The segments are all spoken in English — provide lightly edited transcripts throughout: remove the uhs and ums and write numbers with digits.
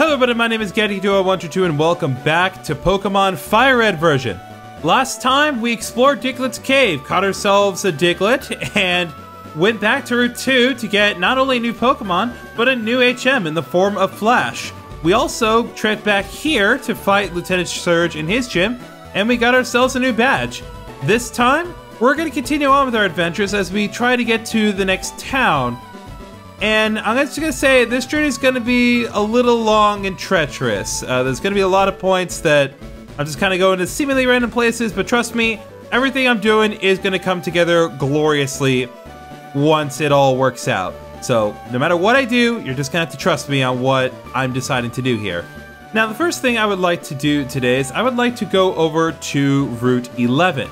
Hello everybody, my name is GettyDuo122 and welcome back to Pokemon Fire Red version. Last time we explored Diglett Cave, caught ourselves a Diglett, and went back to Route 2 to get not only new Pokemon, but a new HM in the form of Flash. We also trekked back here to fight Lieutenant Surge in his gym, and we got ourselves a new badge. This time, we're going to continue on with our adventures as we try to get to the next town. And I'm just going to say, this journey is going to be a little long and treacherous. There's going to be a lot of points that I'm just kind of going to seemingly random places, but trust me, everything I'm doing is going to come together gloriously once it all works out. So, no matter what I do, you're just going to have to trust me on what I'm deciding to do here. Now, the first thing I would like to do today is I would like to go over to Route 11.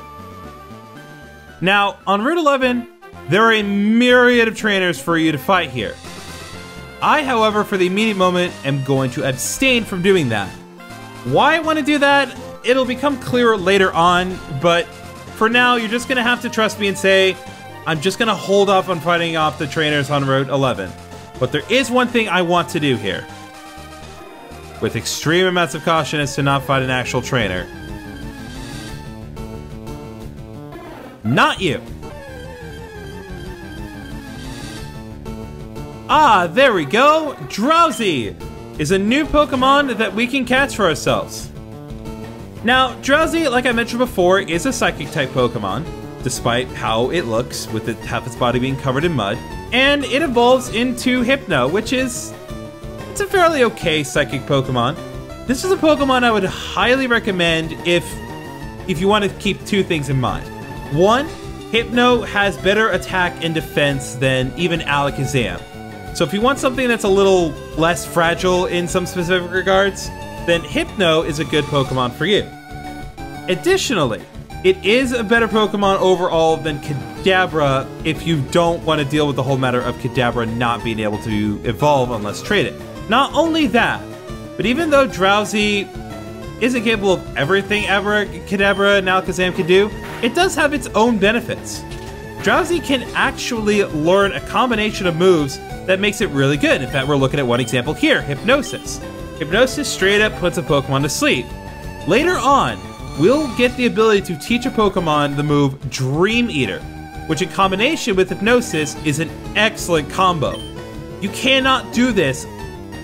Now, on Route 11, there are a myriad of trainers for you to fight here. I, however, for the immediate moment, am going to abstain from doing that. Why I want to do that, it'll become clearer later on, but for now, you're just going to have to trust me and say, I'm just going to hold off on fighting off the trainers on Route 11. But there is one thing I want to do here. With extreme amounts of caution as to not fight an actual trainer. Not you! Ah, there we go! Drowsy is a new Pokemon that we can catch for ourselves. Now, Drowsy, like I mentioned before, is a Psychic-type Pokemon, despite how it looks, with half its body being covered in mud. And it evolves into Hypno, which is... it's a fairly okay Psychic Pokemon. This is a Pokemon I would highly recommend if you want to keep two things in mind. One, Hypno has better attack and defense than even Alakazam. So if you want something that's a little less fragile in some specific regards, then Hypno is a good Pokemon for you. Additionally, it is a better Pokemon overall than Kadabra if you don't want to deal with the whole matter of Kadabra not being able to evolve unless traded. Not only that, but even though Drowsy isn't capable of everything ever Kadabra and Alakazam can do, it does have its own benefits. Drowsy can actually learn a combination of moves that makes it really good. In fact, we're looking at one example here, Hypnosis. Hypnosis straight up puts a Pokemon to sleep. Later on, we'll get the ability to teach a Pokemon the move Dream Eater, which in combination with Hypnosis is an excellent combo. You cannot do this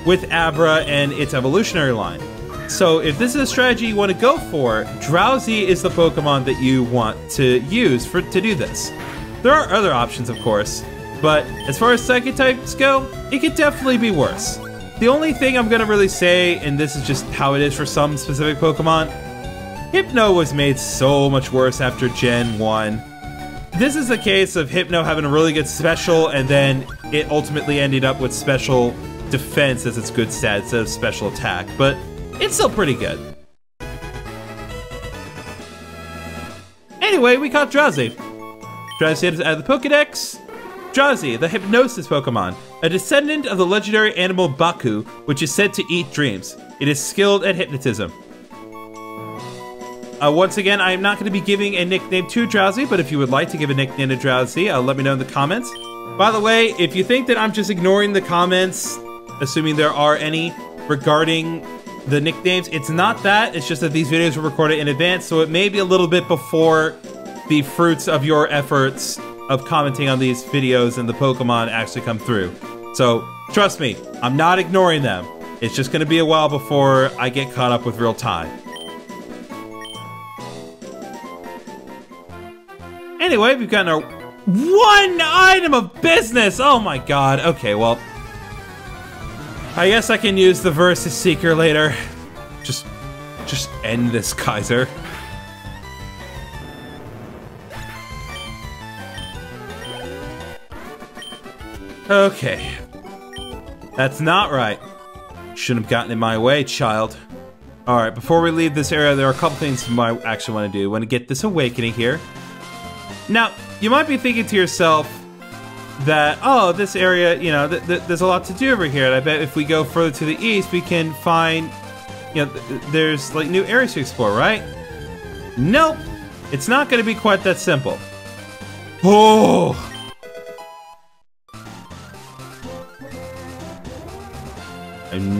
with Abra and its evolutionary line. So if this is a strategy you want to go for, Drowsy is the Pokemon that you want to use to do this. There are other options, of course, but as far as Psychic types go, it could definitely be worse. The only thing I'm going to really say, and this is just how it is for some specific Pokemon, Hypno was made so much worse after Gen 1. This is a case of Hypno having a really good special, and then it ultimately ended up with special defense as its good stat instead of special attack, but it's still pretty good. Anyway, we caught Drowsy. Drowsy is out of the Pokedex. Drowsy, the Hypnosis Pokemon, a descendant of the legendary animal Baku, which is said to eat dreams. It is skilled at hypnotism. Once again, I am not going to be giving a nickname to Drowsy, but if you would like to give a nickname to Drowsy, let me know in the comments. By the way, if you think that I'm just ignoring the comments, assuming there are any, regarding the nicknames, it's not that. It's just that these videos were recorded in advance, so it may be a little bit before the fruits of your efforts of commenting on these videos and the Pokemon actually come through. So, trust me, I'm not ignoring them. It's just going to be a while before I get caught up with real time. Anyway, we've gotten our one item of business! Oh my god. Okay, well, I guess I can use the Versus Seeker later. Just end this, Kaiser. Okay. That's not right. Shouldn't have gotten in my way, child. Alright, before we leave this area, there are a couple things I actually want to do. I want to get this awakening here. Now, you might be thinking to yourself that, oh, this area, you know, there's a lot to do over here, and I bet if we go further to the east, we can find, you know, there's like new areas to explore, right? Nope. It's not going to be quite that simple. Oh!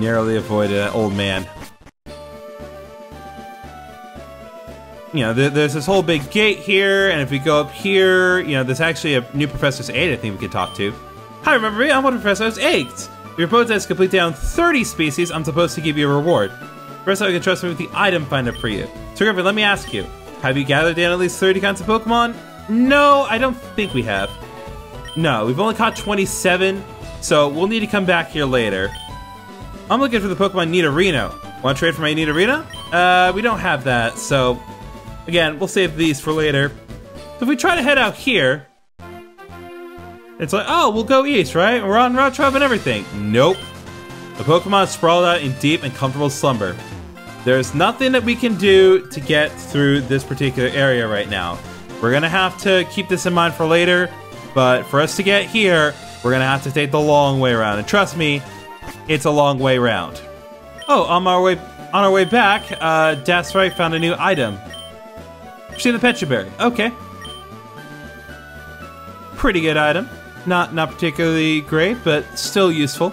narrowly avoided an old man. You know, there's this whole big gate here, and if we go up here, you know, there's actually a new Professor's 8 I think we could talk to. Hi, remember me? I'm one of Professor's 8. If your opponent has complete down 30 species, I'm supposed to give you a reward. First, I can trust me with the item finder for you. So, Griffin, let me ask you, have you gathered down at least 30 kinds of Pokemon? No, I don't think we have. No, we've only caught 27, so we'll need to come back here later. I'm looking for the Pokemon Nidorino. Want to trade for my Nidorino? We don't have that, so... Again, we'll save these for later. So if we try to head out here, it's like, oh, we'll go east, right? We're on route trip and everything. Nope. The Pokemon sprawled out in deep and comfortable slumber. There's nothing that we can do to get through this particular area right now. We're gonna have to keep this in mind for later, but for us to get here, we're gonna have to take the long way around. And trust me, it's a long way around. Oh, on our way back, that's right, found a new item. See the Petra Berry. Okay. Pretty good item. Not particularly great, but still useful.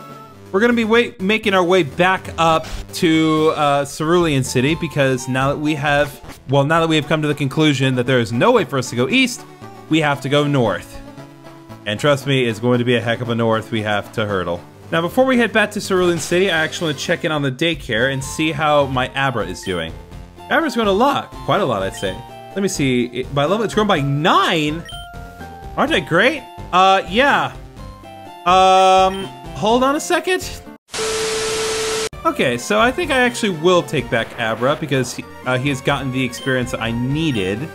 We're gonna be making our way back up to Cerulean City because now that we have come to the conclusion that there is no way for us to go east, we have to go north. And trust me, it's going to be a heck of a north we have to hurdle. Now, before we head back to Cerulean City, I actually want to check in on the daycare and see how my Abra is doing. Abra's grown a lot, quite a lot, I'd say. Let me see, by level, it's grown by 9? Aren't I great? Yeah. Hold on a second. Okay, so I think I actually will take back Abra because he has gotten the experience that I needed.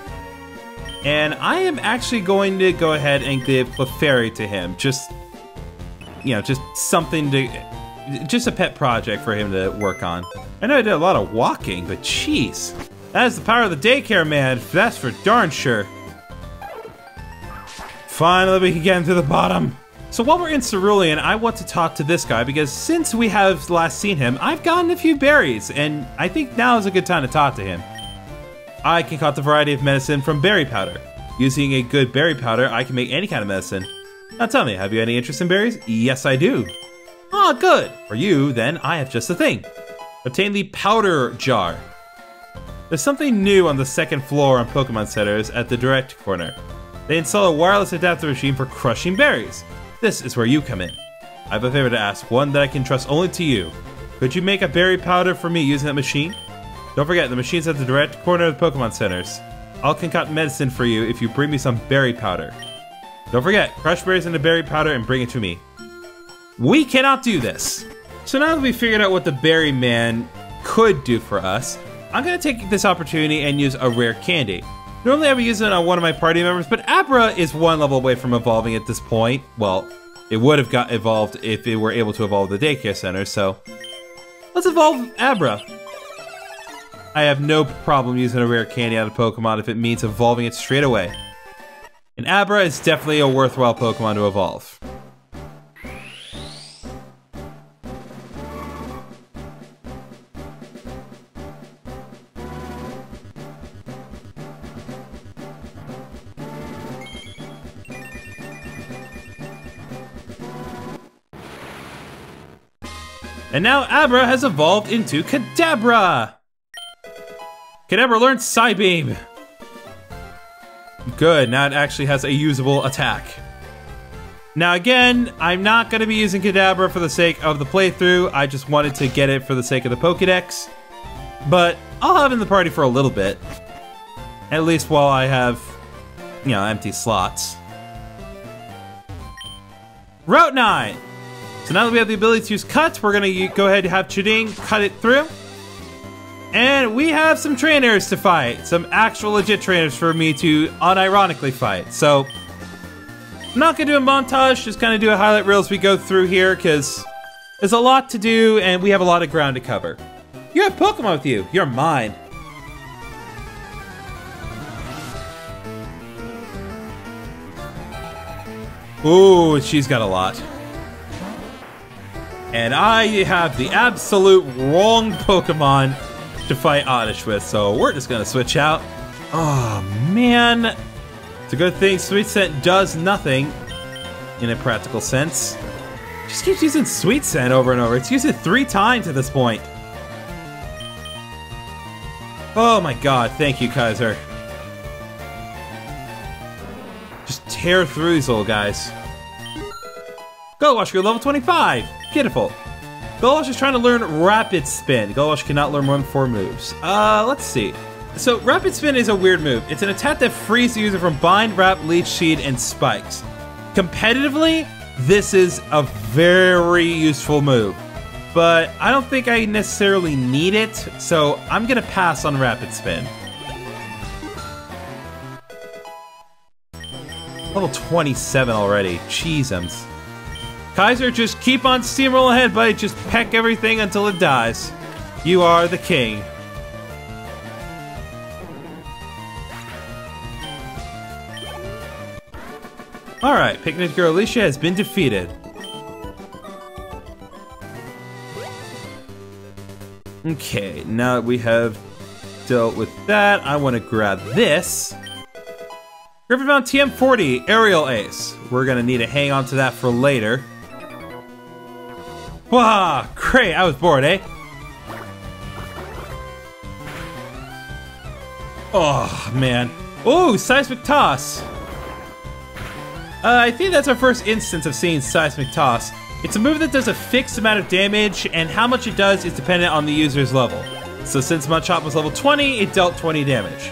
And I am actually going to go ahead and give Clefairy to him. Just, you know, just something to, just a pet project for him to work on. I know I did a lot of walking, but jeez. That is the power of the daycare, man. That's for darn sure. Finally, we can get him to the bottom. So while we're in Cerulean, I want to talk to this guy because since we have last seen him, I've gotten a few berries, and I think now is a good time to talk to him. I can concoct a variety of medicine from berry powder. Using a good berry powder, I can make any kind of medicine. Now tell me, have you any interest in berries? Yes, I do. Ah, good. For you, then, I have just the thing. Obtain the powder jar. There's something new on the second floor on Pokemon Centers at the direct corner. They install a wireless adapter machine for crushing berries. This is where you come in. I have a favor to ask, one that I can trust only to you. Could you make a berry powder for me using that machine? Don't forget, the machine's at the direct corner of the Pokemon Centers. I'll concoct medicine for you if you bring me some berry powder. Don't forget, crush berries into berry powder and bring it to me. We cannot do this. So now that we figured out what the Berry Man could do for us, I'm gonna take this opportunity and use a rare candy. Normally I would use it on one of my party members, but Abra is one level away from evolving at this point. Well, it would have got evolved if it were able to evolve the daycare center, so let's evolve Abra. I have no problem using a rare candy out of Pokemon if it means evolving it straight away. And Abra is definitely a worthwhile Pokemon to evolve. And now Abra has evolved into Kadabra! Kadabra learned Psybeam! Good, now it actually has a usable attack. Now again, I'm not going to be using Kadabra for the sake of the playthrough, I just wanted to get it for the sake of the Pokédex. But I'll have it in the party for a little bit. At least while I have, you know, empty slots. Route 9! So now that we have the ability to use Cut, we're going to go ahead and have Chuding cut it through. And we have some trainers to fight. Some actual legit trainers for me to unironically fight. So, I'm not going to do a montage, just kind of do a highlight reel as we go through here, because there's a lot to do and we have a lot of ground to cover. You have Pokemon with you. You're mine. Ooh, she's got a lot. And I have the absolute wrong Pokemon to fight Oddish with, so we're just gonna switch out. Oh man, it's a good thing Sweet Scent does nothing in a practical sense. Just keeps using Sweet Scent over and over. It's used it 3 times at this point. Oh my god, thank you, Kaiser. Just tear through these little guys. Goldwash, you're level 25. Beautiful. Goldwash is trying to learn Rapid Spin. Goldwash cannot learn more than 4 moves. Let's see. So, Rapid Spin is a weird move. It's an attack that frees the user from Bind, Wrap, Leech Seed, and Spikes. Competitively, this is a very useful move. But I don't think I necessarily need it, so I'm gonna pass on Rapid Spin. Level 27 already. Cheesums. Kaiser, just keep on steamrolling ahead, buddy. Just peck everything until it dies. You are the king. Alright, Picnic Girl Alicia has been defeated. Okay, now that we have dealt with that, I want to grab this. Gryffindor TM40 Aerial Ace. We're gonna need to hang on to that for later. Wow, great, I was bored, eh? Oh, man. Ooh, Seismic Toss. I think that's our first instance of seeing Seismic Toss. It's a move that does a fixed amount of damage, and how much it does is dependent on the user's level. So since Mudshot was level 20, it dealt 20 damage.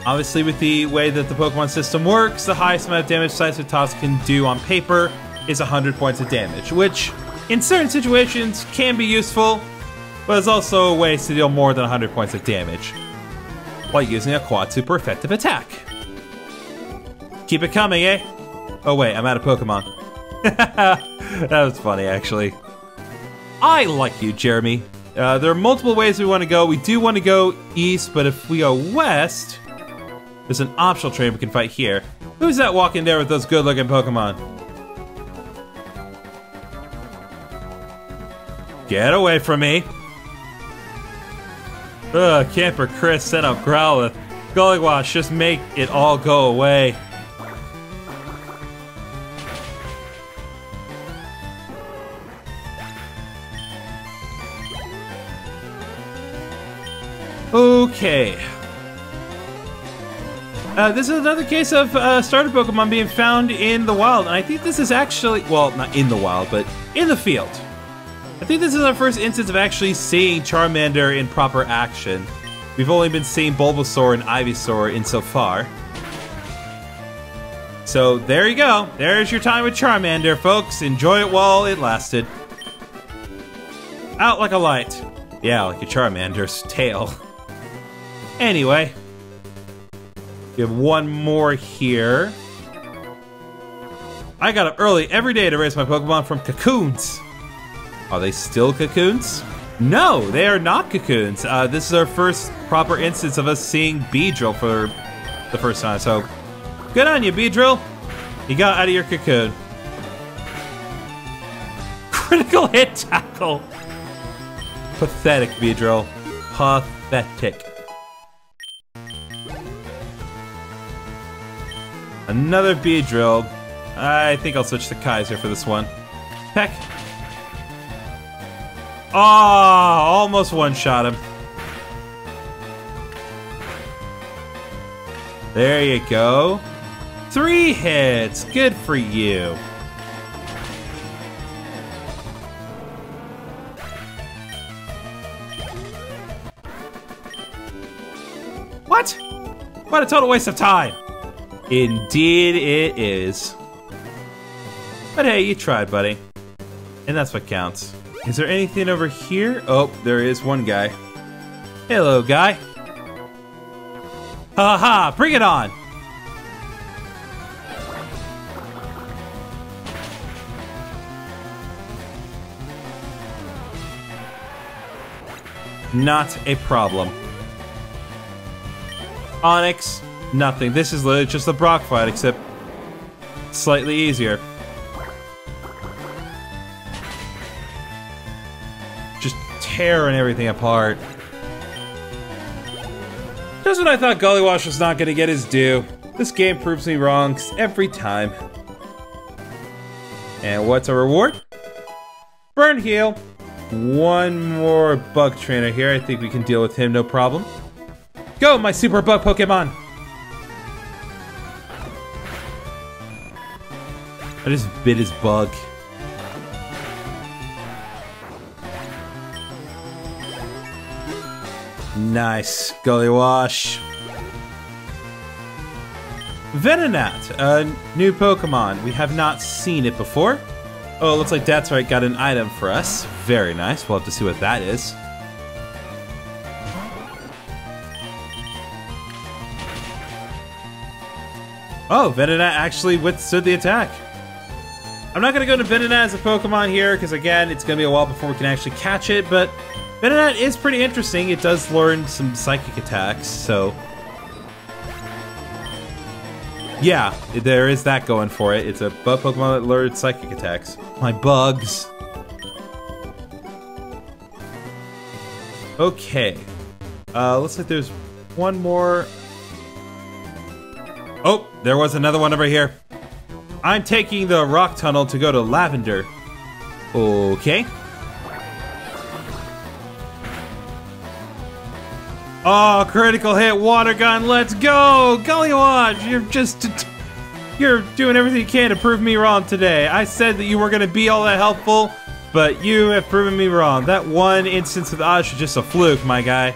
Obviously, with the way that the Pokemon system works, the highest amount of damage Seismic Toss can do on paper is 100 points of damage, which, in certain situations, can be useful, but is also a way to deal more than 100 points of damage, while using a quad super effective attack. Keep it coming, eh? Oh wait, I'm out of Pokemon. That was funny, actually. I like you, Jeremy. There are multiple ways we want to go. We do want to go east, but if we go west, there's an optional train we can fight here. Who's that walking there with those good-looking Pokemon? Get away from me. Ugh, Camper Chris sent out Growlithe. Goldwash, just make it all go away. Okay. This is another case of starter Pokemon being found in the wild, and I think this is actually, well, not in the wild, but in the field. I think this is our first instance of actually seeing Charmander in proper action. We've only been seeing Bulbasaur and Ivysaur insofar. So there you go. There's your time with Charmander, folks. Enjoy it while it lasted. Out like a light. Yeah, like a Charmander's tail. Anyway, we have one more here. I got up early every day to raise my Pokemon from cocoons. Are they still cocoons? No, they are not cocoons. This is our first proper instance of us seeing Beedrill for the first time, so good on you, Beedrill. You got out of your cocoon. Critical hit tackle. Pathetic, Beedrill. Pathetic. Another Beedrill. I think I'll switch to Kaiser for this one. Peck. Oh, almost one-shot him. There you go. 3 hits. Good for you. What? What a total waste of time. Indeed it is. But hey, you tried, buddy. And that's what counts. Is there anything over here? Oh, there is one guy. Hello, guy. Ha-ha, bring it on! Not a problem. Onyx, nothing. This is literally just the Brock fight, except slightly easier. Just tearing everything apart. Just when I thought Goldwash was not going to get his due. This game proves me wrong every time. And what's our reward? Burn heal. One more bug trainer here. I think we can deal with him, no problem. Go, my super bug Pokemon! I just bit his bug. Nice. Gully Wash. Venonat, a new Pokemon. We have not seen it before. Oh, it looks like That's Right got an item for us. Very nice. We'll have to see what that is. Oh, Venonat actually withstood the attack. I'm not going to go to Venonat as a Pokemon here, because again, it's going to be a while before we can actually catch it, but Venonat is pretty interesting. It does learn some psychic attacks, so... yeah, there is that going for it. It's a bug Pokemon that learns psychic attacks. My bugs. Okay. Looks like there's one more. Oh, there was another one over here. I'm taking the rock tunnel to go to Lavender. Okay. Oh, critical hit, water gun, let's go! Gully Wash, you're doing everything you can to prove me wrong today. I said that you were gonna be all that helpful, but you have proven me wrong. That one instance with Osh was just a fluke, my guy.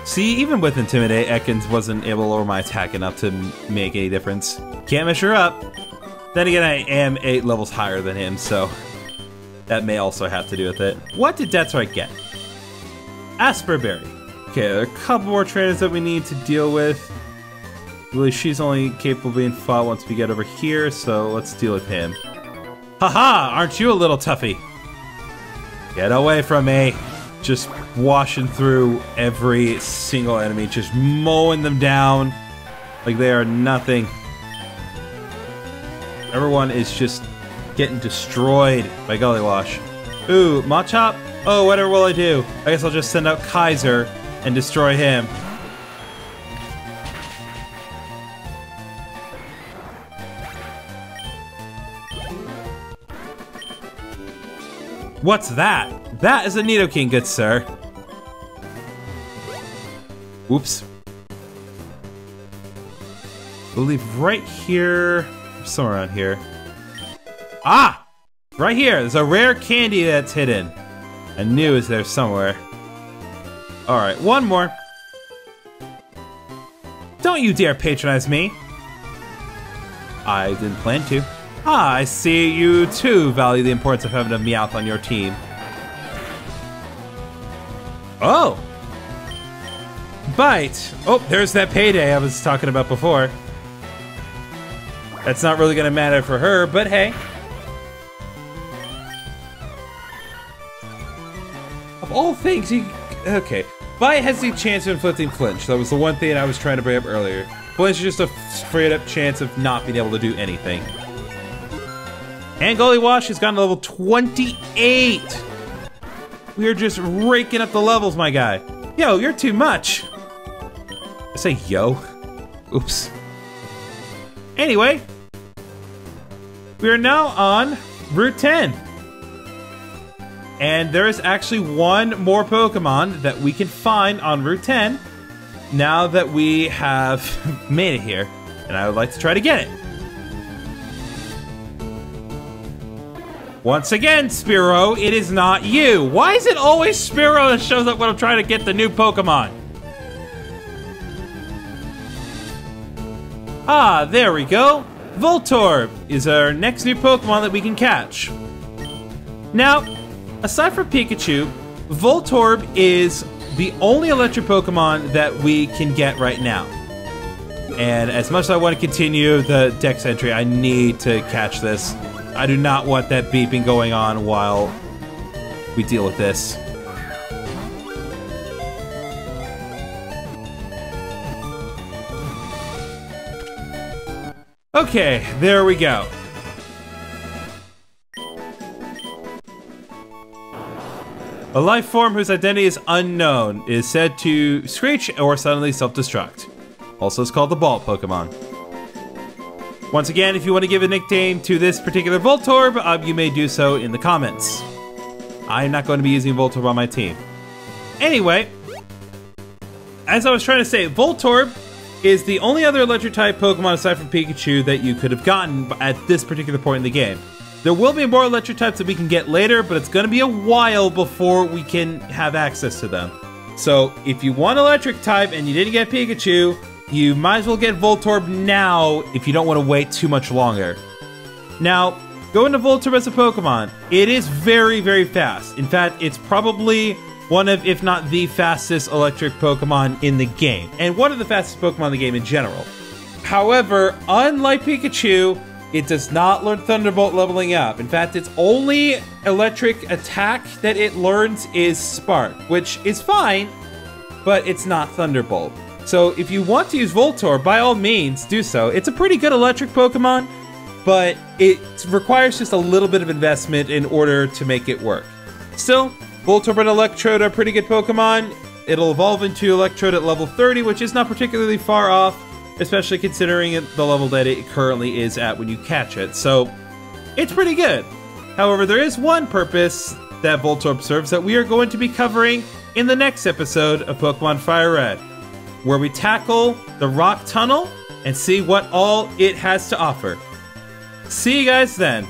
See, even with Intimidate, Ekans wasn't able to lower my attack enough to make any difference. Can't measure up. Then again, I am 8 levels higher than him, so that may also have to do with it. What did That's Right get? Asperberry. Okay, there are a couple more trainers that we need to deal with. Really, she's only capable of being fought once we get over here, so let's deal with him. Haha! Aren't you a little toughie? Get away from me! Just washing through every single enemy, just mowing them down like they are nothing. Everyone is just getting destroyed by Gully Wash. Ooh, Machop? Oh, whatever will I do? I guess I'll just send out Kaiser and destroy him. What's that? That is a Nidoking, good sir. Oops. I believe right here, somewhere around here. Ah! Right here, there's a rare candy that's hidden. I knew it was there somewhere. Alright, one more. Don't you dare patronize me. I didn't plan to. Ah, I see you too value the importance of having a Meowth on your team. Oh! Bite! Oh, there's that payday I was talking about before. That's not really gonna matter for her, but hey. Of all things, you... okay. Bite has the chance of inflicting flinch. That was the one thing I was trying to bring up earlier. Flinch is just a straight up chance of not being able to do anything. And Gully Wash has gotten to level 28! We are just raking up the levels, my guy. Yo, you're too much. I say yo. Oops. Anyway. We are now on Route 10. And there is actually one more Pokemon that we can find on Route 10 now that we have made it here. And I would like to try to get it. Once again, Spearow, it is not you. Why is it always Spearow that shows up when I'm trying to get the new Pokemon? Ah, there we go. Voltorb is our next new Pokemon that we can catch. Now, aside from Pikachu, Voltorb is the only electric Pokemon that we can get right now. And as much as I want to continue the Dex entry, I need to catch this. I do not want that beeping going on while we deal with this. Okay, there we go. A life form whose identity is unknown is said to screech or suddenly self-destruct. Also, it's called the Ball Pokemon. Once again, if you want to give a nickname to this particular Voltorb, you may do so in the comments. I'm not going to be using Voltorb on my team. Anyway, as I was trying to say, Voltorb is the only other electric-type Pokemon aside from Pikachu that you could have gotten at this particular point in the game. There will be more electric types that we can get later, but it's going to be a while before we can have access to them. So if you want electric type and you didn't get Pikachu, you might as well get Voltorb now if you don't want to wait too much longer. Now, going to Voltorb as a Pokemon, it is very, very fast. In fact, it's probably one of, if not the fastest electric Pokemon in the game, and one of the fastest Pokemon in the game in general. However, unlike Pikachu, it does not learn Thunderbolt leveling up. In fact, its only electric attack that it learns is Spark, which is fine, but it's not Thunderbolt. So if you want to use Voltorb, by all means, do so. It's a pretty good electric Pokemon, but it requires just a little bit of investment in order to make it work. Still, Voltorb and Electrode are pretty good Pokemon. It'll evolve into Electrode at level 30, which is not particularly far off, especially considering the level that it currently is at when you catch it. So, it's pretty good. However, there is one purpose that Voltorb serves that we are going to be covering in the next episode of Pokemon Fire Red, where we tackle the Rock Tunnel and see what all it has to offer. See you guys then.